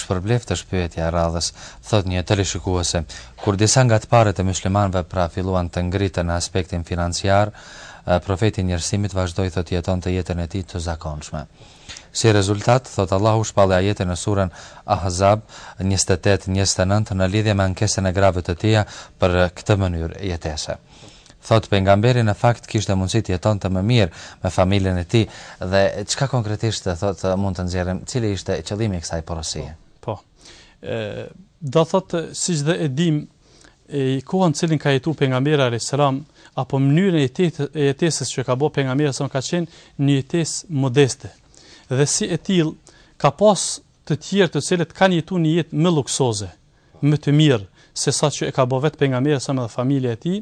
shpërbleft të shpyetja radhës, thot një teleshikuese, kur disa nga të parët e muslimanëve pra filluan të ngritën në aspektin financiar, profeti i njerëzimit vazhdoi thot jeton të jetën e tij të zakonshme. Si rezultat, thot Allahu shpalli ajetin në surën Ahzab 28-29 në lidhje me ankesën e grave të tija për këtë mënyrë jetese. Thot pejgamberi në fakt kishte mundësi të jetonte më mirë me familjen e tij dhe çka konkretisht thot mund të nxjerrim, cili ishte qëllimi i kësaj porosie? Po. Do thot siç dhe e dim kohën cilin ka jetu pejgamberi alayhis salam apo mënyrën e jetesës që ka bërë pejgamberi sa ka qenë një jetesë modeste. Dhe si e tillë ka pas të tjerë të cilët kanë jetuar një jetë më luksoze, më të mirë se sa që e ka bërë vetë pejgamberi sa me familja e tij.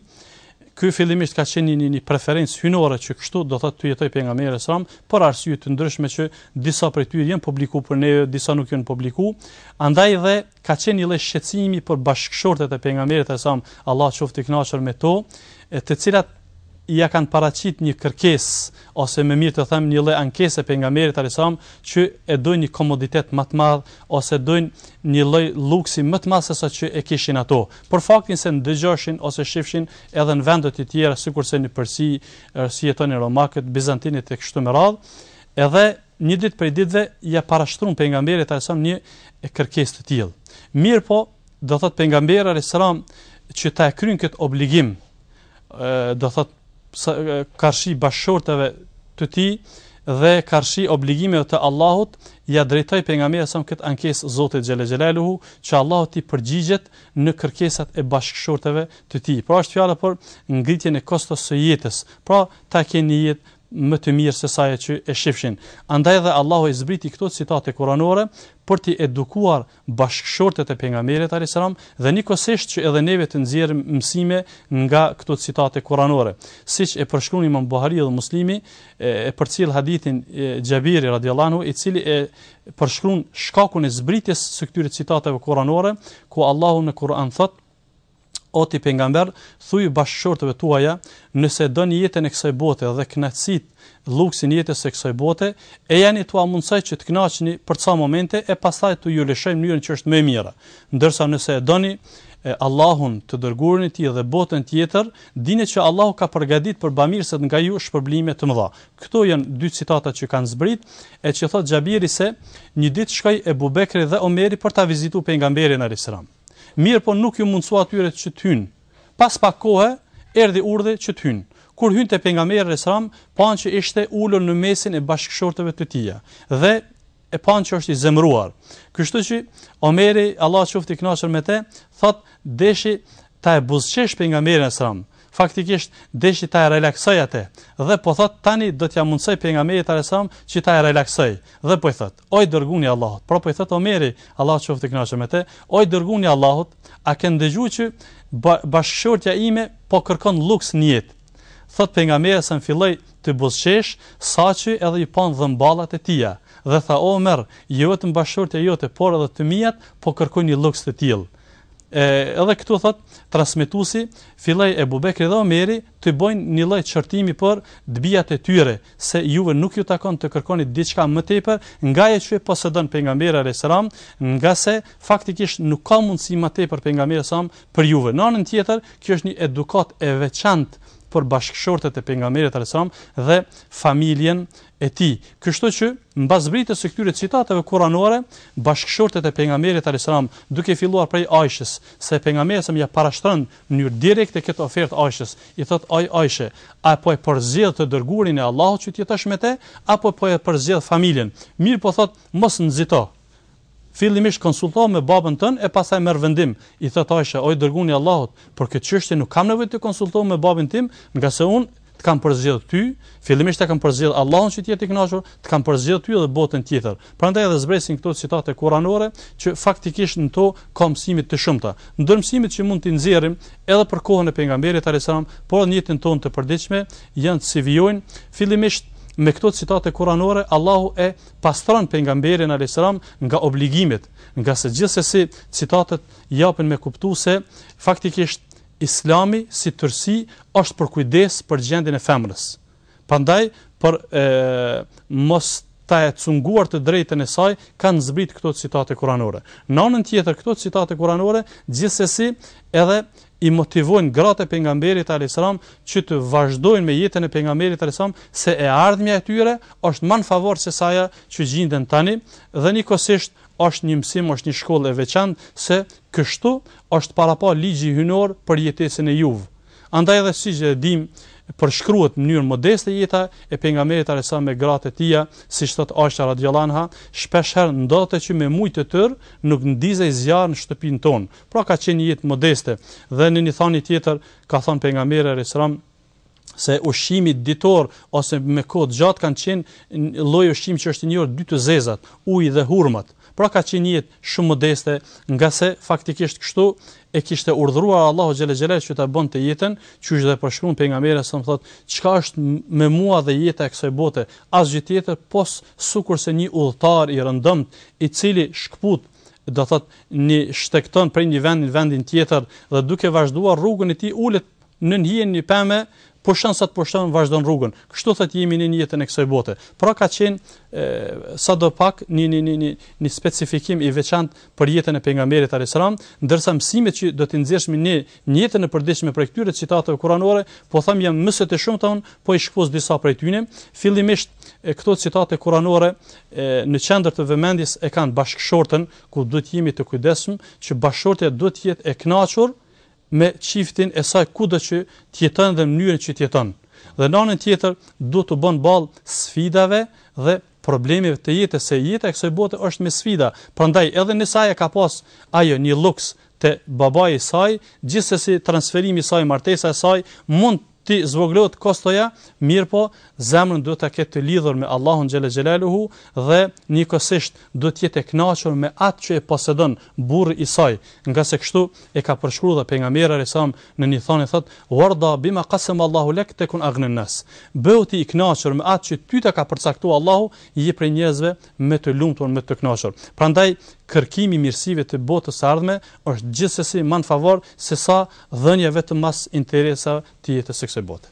Ky fillimisht ka qenë një preferencë hynore që kështu do thotë të jetoj pejgamberi sa për arsye të ndryshme që disa prej tyre janë publikuar për ne, disa nuk janë publikuar. Andaj dhe ka qenë një lloj shqetësimi për bashkëshortet e pejgamberit sa Allah qoftë i kënaqur me to, të cilat ja kanë paraqit një kërkesë ose më mirë të them një lloj ankese pejgamberit alayhissalam që e dojnë një komoditet më të madh ose dojnë një lloj luksi më të madh se sa që e kishin ato. Për faktin se ndëgjoshin ose shifshin edhe në vende të tjera sikurse në Persi, si jetonin romakët, bizantinët e kështu me radhë, edhe një ditë prej ditëve ja parashtruan pejgamberit alayhissalam një kërkesë të tillë. Mirë po, do thot pejgamberi alayhissalam që ta kryen këtë obligim, do thot karshi bashkëshorteve të tij dhe karshi obligimeve të Allahut, ja drejtoi pejgamberi sa këtë ankesë Zotit xhel xhelaluhu që Allahu t'i përgjigjet në kërkesat e bashkëshorteve të tij. Pra është fjala për ngritjen e kostos së jetës. Pra ta keni jetë më të mirë se sa që e shifshin. Andaj dhe Allahu e zbriti këto citate kuranore për t'i edukuar bashkëshortet e pejgamberit alayhis salam dhe nikosisht që edhe neve të nxjerrim mësime nga këto citate kuranore. Siç e përshkruan Imam Buhariu dhe Muslimi e përcjell hadithin Xhabiri radhiyallahu anhu, i cili e përshkruan shkakun e zbritjes së këtyre citateve kuranore, ku Allahu në Kur'an thot: O ti pejgamber, thuaj bashkëshortëve tuaja, nëse doni jetën e kësaj bote dhe kënaqësitë, luksin jetës së kësaj bote, e jani tua mundsoj që të kënaqeni për ca momente e pastaj të ju lëshoj mënyrën që është më e mirë. Ndërsa nëse e doni Allahun, të dërguarin e tij dhe botën tjetër, dini që Allahu ka përgatitur për bamirësit nga ju shpërblime të mëdha. Këto janë dy citata që kanë zbrit, e që thot Xhabiri se një ditë shkoi Ebu Bekri dhe Omeri për ta vizituar pejgamberin alayhis salam. Mirë po nuk ju mundsua atyre që të hynë. Pas pak kohe, erdhi urdhë që të hynë. Kur hynte pejgamberi alayhis salam, panë që ishte ulur në mesin e bashkëshortëve të tij dhe e panë që është i zemëruar. Kështu që Omeri, Allah qoftë i kënaqur me te, thot deshi ta e buzëqesh pejgamberin alayhis salam. Faktikisht deshi ta e relaksoj atë dhe po thot tani do t'ja mundsoj pejgamberit alayhis salam që ta e relaksoj dhe po i thot oj dërguni Allahut, po i thot Omeri, Allah qoftë i kënaqur me te, oj dërguni Allahut, a ke ndëgjuar që bashkëshortja ime po kërkon luks në jetë? Thot pejgamberi sa filloi të buzëqesh saqë edhe i pan dhëmballat e tija dhe tha o Omer, jo vetëm bashkëshortja jote por edhe të mijat po kërkojnë një luks të tillë. Edhe këtu thot transmetuesi filloi Ebu Bekri dhe Omeri të bëjnë një lloj çortimi për dëbijat e tyre se juve nuk ju takon të kërkoni diçka më tepër nga ajo që posedon pejgamberi alayhis salam, nga se faktikisht nuk ka mundësi më tepër pejgamberi sa për juve. Në anën tjetër, kjo është një edukat e veçantë për bashkëshortet e pejgamberit alayhis salam dhe familjen e tij. Kështu që mbas zbritjes së këtyre citateve kuranore, bashkëshortet e pejgamberit alayhis salam, duke filluar prej Aishës, se pejgamberi sa ja parashtron në mënyrë direkte këtë ofertë Aishës, i thot Aishe, apo e përzgjedh të dërguarin e Allahut që të jetosh me te, apo po e përzgjedh familjen. Mirë po thot mos nxito. Fillimisht konsulto me babën tën e pastaj merr vendim. I thot Aisha, oj dërguani i Allahut, për këtë çështje nuk kam nevojë të konsultoj me babën tim, nga se unë të kam përzgjedh ty, fillimisht e kam përzgjedh Allahun që të jetë i kënaqur, të kam përzgjedh ty dhe botën tjetër. Prandaj edhe zbresin këto citate kuranore që faktikisht në to ka mësime të shumta. Ndër mësimet që mund t'i nxjerrim edhe për kohën e pejgamberit alayhis salam, por në jetën tonë të përditshme janë si vijojnë fillimisht me këto citate kuranore Allahu e pastron pejgamberin alayhis salam nga obligimet, nga se gjithsesi citatet japin me kuptues se faktikisht Islami si tërësi është për kujdes për gjendjen e femrës. Prandaj për mos ta e cunguar të drejtën e saj, kanë zbrit këto citate kuranore. Në anën tjetër, këto citate kuranore gjithsesi edhe i motivojnë gratë e pejgamberit alayhis salam që të vazhdojnë me jetën e pejgamberit alayhis salam, se e ardhmja e tyre është më në favor se sa ajo që gjenden tani, dhe njëkohësisht është një mësim, është një shkollë e veçantë, se kështu është parapa ligji hyjnor për jetesën e juve. Andaj edhe siç e dim, përshkruhet në mënyrë modeste jeta e pejgamberit alayhis salam me gratë e tij, siç thot Aisha radhiyallahu anha, shpesh herë ndodhte që me mujt të tërë nuk ndizej zjarr në shtëpinë tonë. Pra ka qenë një jetë modeste. Dhe në një thani tjetër ka thënë pejgamberi alayhis salam se ushqimi ditor ose me kohë gjatë kanë qenë lloj ushqimi që është i njohur dy të zezat, uji dhe hurmat. Pra ka qenë një jetë shumë modeste, nga se faktikisht kështu e kishte urdhëruar Allahu xhelle xhelal që ta bënte jetën, qysh dhe përshkruan pejgamberi sa më thotë, çka është me mua dhe jeta e kësaj bote, asgjë tjetër pos sikurse një udhëtar i rëndëmt i cili shkput, do thotë një shtekton prej një vendi në vendin tjetër dhe duke vazhduar rrugën e tij ulet në hijen një pemë, po shansa të pushton vazhdon rrugën. Kështu thotë jemi në jetën e kësaj bote. Pra ka qenë sadopak një specifikim i veçantë për jetën e pejgamberit alayhis salam, ndërsa mësimet që do të nxjerrim në jetën e përditshme për këtyre citateve kuranore, po them jam më së të shumta, po i shkpos disa prej tyre. Fillimisht këto citate kuranore në qendër të vëmendjes e kanë bashkëshortën, ku duhet jemi të kujdesshëm që bashkëshortja duhet të jetë e kënaqur me çiftin e saj kudo që të jeton dhe mënyrën që të jeton. Dhe në anën tjetër duhet të bën ballë sfidave dhe problemeve të jetës, se jeta e kësaj bote është me sfida. Prandaj edhe nëse ajo ka pas ajo një luks te babai i saj, gjithsesi transferimi i saj, martesa e saj mund ti zvoglohet kostoja, mirë po zemrën duhet ta ketë të lidhur me Allahun xhelle xhelaluhu dhe njëkohësisht duhet të jetë e kënaqur me atë që e posedon burri i saj, nga se kështu e ka përshkruar pejgamberi alayhis salam në një thënie thotë: "Warda bima qasama Allahu lak takun aghna an-nas." Bëu ti i kënaqur me atë që ty të ka përcaktuar Allahu, je prej njerëzve me të lumtur, me të kënaqur. Prandaj kërkimi i mirësive të botës së ardhme është gjithsesi më në favor se sa dhënia vetëm mas interesave të jetës së kësaj bote.